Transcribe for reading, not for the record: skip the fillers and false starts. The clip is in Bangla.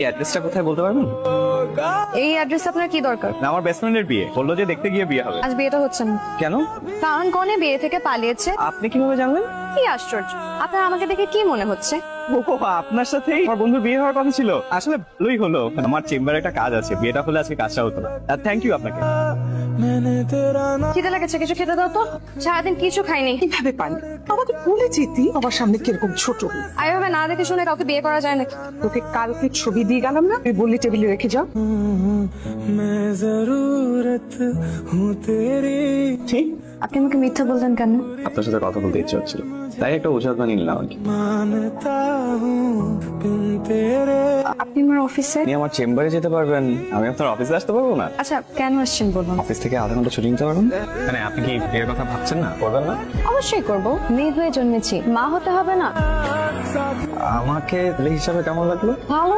এই অ্যাড্রেসটা কোথায় বলতে পারবেন? এই অ্যাড্রেস আপনার কি দরকার? না, আমার বেস্ট ফ্রেন্ডের বিয়ে, বললো যে দেখতে গিয়ে বিয়ে হবে। আজ বিয়েটা হচ্ছে না। কেন? কারণ কনে বিয়ে থেকে পালিয়েছে। আপনি কিভাবে জানলেন? কি আশ্চর্য, আপনার আমাকে দেখে কি মনে হচ্ছে? ও, আপনার সাথেই আমার বন্ধুর বিয়ে হওয়ার কথা ছিল। আসলে ভালোই হলো, আমার চেম্বারে একটা কাজ আছে, বিয়েটা হলে আজকে কাজটা হতো না। থ্যাংক ইউ আপনাকে। খিদে লেগেছে, কিছু খেতে দাও তো। সারাদিন কিছু খাইনি। কিভাবে পানি আমাকে বলে যেতি আমার সামনে কিরকম ছোট হই। আর এভাবে না দেখে শুনে কাউকে বিয়ে করা যায় নাকি? তোকে কালকে ছবি দিয়ে গেলাম না, তুই বললি টেবিলে রেখে যাও। ঠিক, আপনি আমাকে মিথ্যা বললেন কেন? আপনার সাথে কথা বলতে ইচ্ছে হচ্ছিল, তাই একটা ওষুধ বানিয়ে নিলাম আর কি। আপনি আমার অফিসে? আপনি আমার চেম্বারে যেতে পারবেন, আমি আপনার অফিসে আসতে পারবো না? আচ্ছা, কেন আসছেন বলুন। অফিস থেকে আধা ঘন্টা ছুটি নিতে পারবেন? মানে আপনি কি বিয়ের কথা ভাবছেন না, করবেন না? অবশ্যই করব, মেয়ে হয়ে জন্মেছি, মা হতে হবে না? আমাকে ছেলে হিসাবে কেমন লাগলো? ভালো